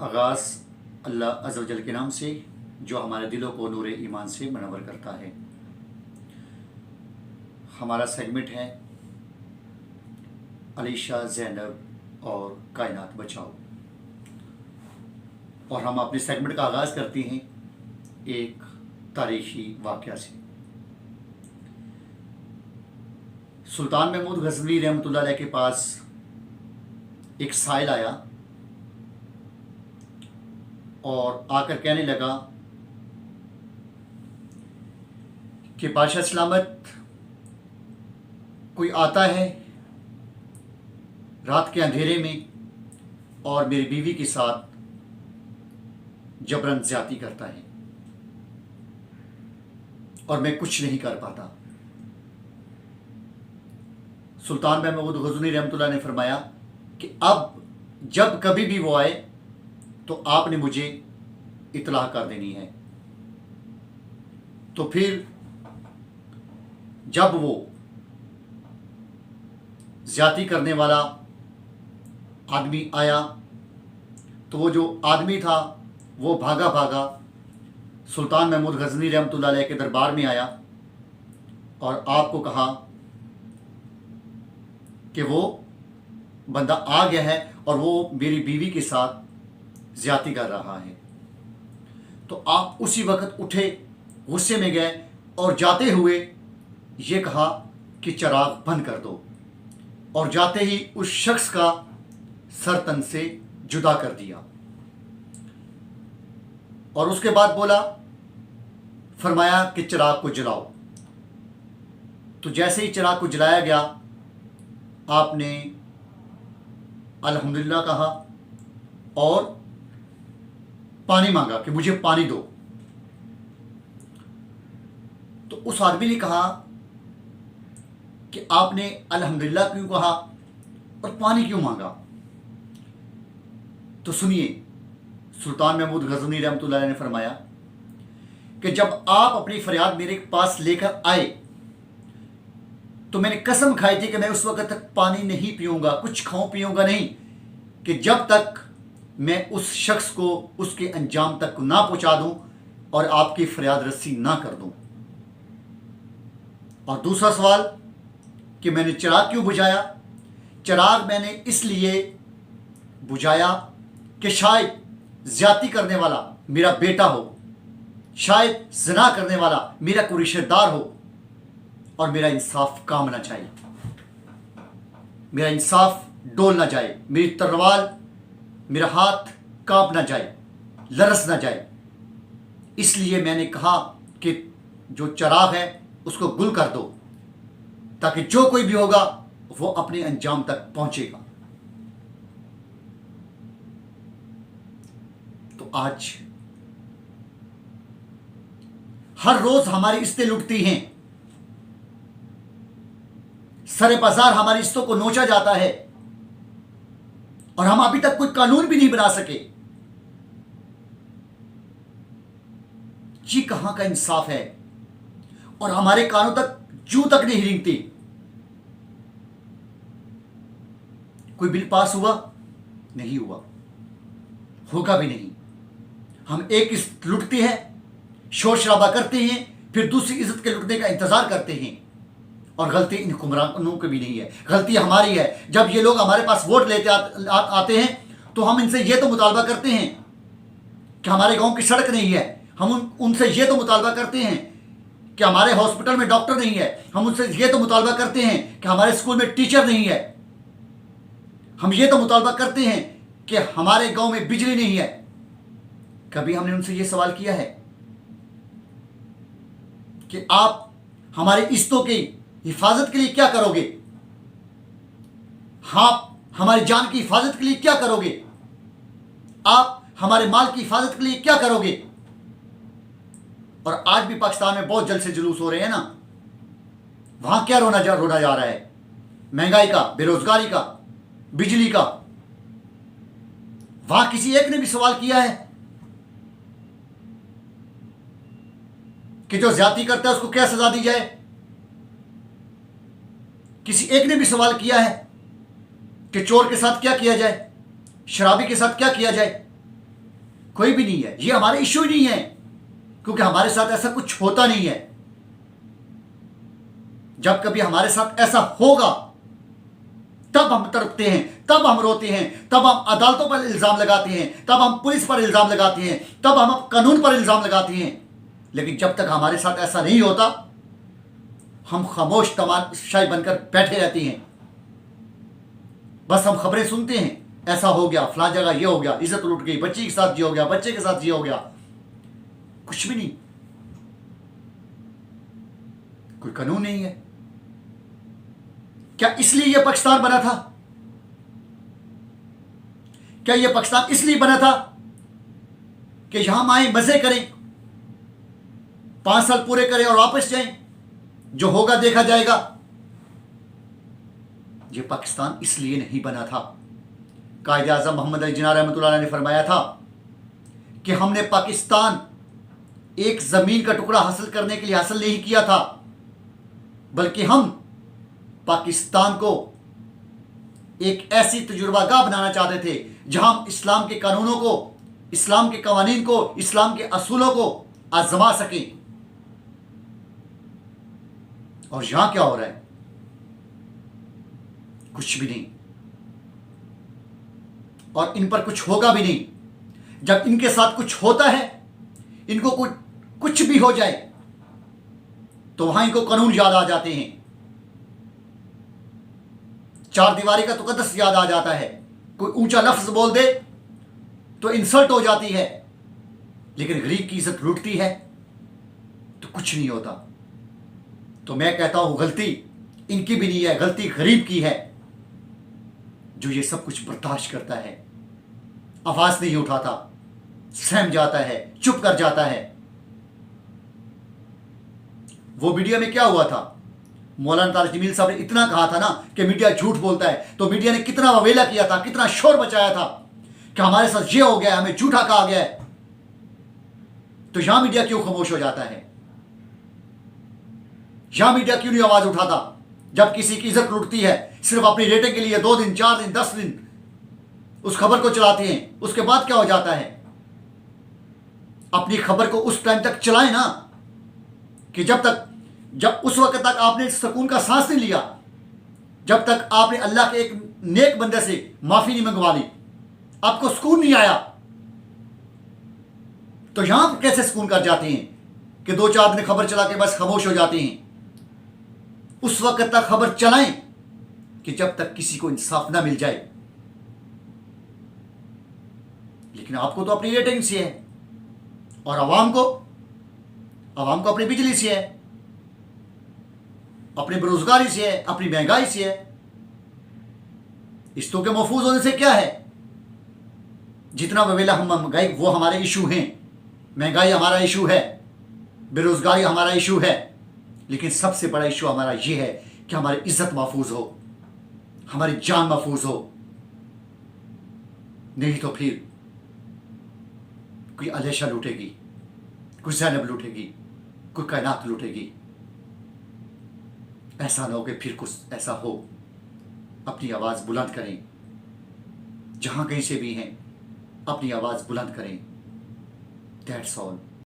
आगाज़ अल्लाह अज़्ज़ व जल के नाम से जो हमारे दिलों को नूर ईमान से मनवर करता है। हमारा सेगमेंट है अलीशा ज़ैनब और कायनात बचाओ, और हम अपने सेगमेंट का आगाज़ करते हैं एक तारीख़ी वाक़या से। सुल्तान महमूद गज़नवी रहमतुल्लाह अलैह के पास एक साइल आया और आकर कहने लगा कि बादशाह सलामत, कोई आता है रात के अंधेरे में और मेरी बीवी के साथ जबरन ज़्यादती करता है और मैं कुछ नहीं कर पाता। सुल्तान महमूद गज़नवी रहमतुल्लाह ने फरमाया कि अब जब कभी भी वो आए तो आपने मुझे इत्तला कर देनी है। तो फिर जब वो ज़्यादती करने वाला आदमी आया तो वो जो आदमी था वो भागा भागा सुल्तान महमूद गज़नवी रहमतुल्लाह अलैह के दरबार में आया और आपको कहा कि वो बंदा आ गया है और वो मेरी बीवी के साथ ज़्यादती कर रहा है। तो आप उसी वक्त उठे, गुस्से में गए और जाते हुए ये कहा कि चिराग बंद कर दो, और जाते ही उस शख्स का सर तन से जुदा कर दिया। और उसके बाद बोला, फरमाया कि चिराग को जलाओ। तो जैसे ही चिराग को जलाया गया, आपने अल्हम्दुलिल्लाह कहा और पानी मांगा कि मुझे पानी दो। तो उस आदमी ने कहा कि आपने अल्हम्दुलिल्लाह क्यों कहा और पानी क्यों मांगा? तो सुनिए, सुल्तान महमूद गज़नवी रहमतुल्लाह अलैह ने फरमाया कि जब आप अपनी फरियाद मेरे पास लेकर आए तो मैंने कसम खाई थी कि मैं उस वक्त तक पानी नहीं पीऊंगा, कुछ खाऊं पीऊंगा नहीं, कि जब तक मैं उस शख्स को उसके अंजाम तक ना पहुंचा दूं और आपकी फरियाद रस्सी ना कर दूं। और दूसरा सवाल कि मैंने चिराग क्यों बुझाया? चिराग मैंने इसलिए बुझाया कि शायद ज़्यादती करने वाला मेरा बेटा हो, शायद ज़िना करने वाला मेरा कोई रिश्तेदार हो, और मेरा इंसाफ काम ना जाए, मेरा इंसाफ डोल ना जाए, मेरी तलवार, मेरा हाथ कांप ना जाए, लरस ना जाए। इसलिए मैंने कहा कि जो चिराग है उसको गुल कर दो, ताकि जो कोई भी होगा वो अपने अंजाम तक पहुंचेगा। तो आज हर रोज हमारी इज्जतें लुटती हैं, सरे बाजार हमारी इज्जतों को नोचा जाता है और हम अभी तक कोई कानून भी नहीं बना सके। ये कहां का इंसाफ है? और हमारे कानों तक जू तक नहीं रेंगती। कोई बिल पास हुआ? नहीं हुआ, होगा भी नहीं। हम एक इज्जत लुटते हैं, शोर शराबा करते हैं, फिर दूसरी इज्जत के लुटने का इंतजार करते हैं। और गलती इन हुक्मरानों की भी नहीं है, गलती हमारी है। जब ये लोग हमारे पास वोट लेते आते हैं तो हम इनसे ये तो मुतालबा करते हैं कि हमारे गांव की सड़क नहीं है, हम उनसे ये तो मुतालबा करते हैं कि हमारे हॉस्पिटल में डॉक्टर नहीं है, हम उनसे ये तो मुतालबा करते हैं कि हमारे स्कूल में टीचर नहीं है, हम ये तो मुतालबा करते हैं कि हमारे गांव में बिजली नहीं है। कभी हमने उनसे ये सवाल किया है कि आप हमारी इज्जतों की हिफाजत के लिए क्या करोगे? आप हमारी जान की हिफाजत के लिए क्या करोगे? आप हमारे माल की हिफाजत के लिए क्या करोगे? और आज भी पाकिस्तान में बहुत जलसे जुलूस हो रहे हैं ना, वहां क्या रोना जा रहा है? महंगाई का, बेरोजगारी का, बिजली का। वहां किसी एक ने भी सवाल किया है कि जो ज्यादती करता है उसको क्या सजा दी जाए? किसी एक ने भी सवाल किया है कि चोर के साथ क्या किया जाए, शराबी के साथ क्या किया जाए? कोई भी नहीं है, ये हमारे इश्यू ही नहीं है, क्योंकि हमारे साथ ऐसा कुछ होता नहीं है। जब कभी हमारे साथ ऐसा होगा तब हम तड़पते हैं, तब हम रोते हैं, तब हम अदालतों पर इल्जाम लगाते हैं, तब हम पुलिस पर इल्जाम लगाते हैं, तब हम कानून पर इल्जाम लगाते हैं। लेकिन जब तक हमारे साथ ऐसा नहीं होता हम खामोश तमाशाई बनकर बैठे रहते हैं। बस हम खबरें सुनते हैं, ऐसा हो गया, फलां जगह ये हो गया, इज्जत लूट गई, बच्ची के साथ ये हो गया, बच्चे के साथ ये हो गया। कुछ भी नहीं, कोई कानून नहीं है। क्या इसलिए यह पाकिस्तान बना था? क्या यह पाकिस्तान इसलिए बना था कि यहां आए, मजे करें, 5 साल पूरे करें और वापस जाएं, जो होगा देखा जाएगा? यह पाकिस्तान इसलिए नहीं बना था। कायदे आज़म मोहम्मद अली जिन्ना रहमतुल्लाह अलैह ने फरमाया था कि हमने पाकिस्तान एक जमीन का टुकड़ा हासिल करने के लिए हासिल नहीं किया था, बल्कि हम पाकिस्तान को एक ऐसी तजुर्बागाह बनाना चाहते थे जहां हम इस्लाम के कानूनों को, इस्लाम के कवानीन को, इस्लाम के असूलों को आजमा सकें। और यहां क्या हो रहा है? कुछ भी नहीं, और इन पर कुछ होगा भी नहीं। जब इनके साथ कुछ होता है, इनको कुछ भी हो जाए तो वहां इनको कानून याद आ जाते हैं, 4 दीवारी का तुकद्दस याद आ जाता है, कोई ऊंचा लफ्ज बोल दे तो इंसल्ट हो जाती है। लेकिन गरीब की इज्जत लूटती है तो कुछ नहीं होता। तो मैं कहता हूं गलती इनकी भी नहीं है, गलती गरीब की है, जो ये सब कुछ बर्दाश्त करता है, आवाज नहीं उठाता, सहम जाता है, चुप कर जाता है। वो वीडियो में क्या हुआ था? मौलाना तारिक जमील साहब ने इतना कहा था ना कि मीडिया झूठ बोलता है, तो मीडिया ने कितना ववेला किया था, कितना शोर मचाया था कि हमारे साथ ये हो गया, हमें झूठा कहा गया है। तो यहां मीडिया क्यों खामोश हो जाता है? यहां मीडिया क्यों नहीं आवाज उठाता? जब किसी की इज्जत लूटती है, सिर्फ अपनी रेटिंग के लिए 2 दिन, 4 दिन, 10 दिन उस खबर को चलाते हैं, उसके बाद क्या हो जाता है? अपनी खबर को उस टाइम तक चलाएं ना, कि जब उस वक्त तक आपने सुकून का सांस नहीं लिया, जब तक आपने अल्लाह के एक नेक बंदे से माफी नहीं मंगवा ली, आपको सुकून नहीं आया। तो यहां कैसे सुकून कर जाते हैं कि 2-4 दिन खबर चला के बस खामोश हो जाते हैं? उस वक्त तक खबर चलाएं कि जब तक किसी को इंसाफ ना मिल जाए। लेकिन आपको तो अपनी रेटिंग से है, और आवाम को अपनी बिजली से है, अपनी बेरोजगारी से है, अपनी महंगाई से है। इस्तों के महफूज होने से क्या है? जितना ववेला हम महंगाई, वो हमारे इशू हैं, महंगाई हमारा इशू है, बेरोजगारी हमारा इशू है। लेकिन सबसे बड़ा इशू हमारा ये है कि हमारी इज्जत महफूज हो, हमारी जान महफूज हो। नहीं तो फिर कोई अलेशा लूटेगी, कोई ज़ैनब लूटेगी, कोई कायनात लूटेगी। ऐसा ना हो कि फिर कुछ ऐसा हो। अपनी आवाज़ बुलंद करें, जहां कहीं से भी हैं अपनी आवाज़ बुलंद करें। That's all.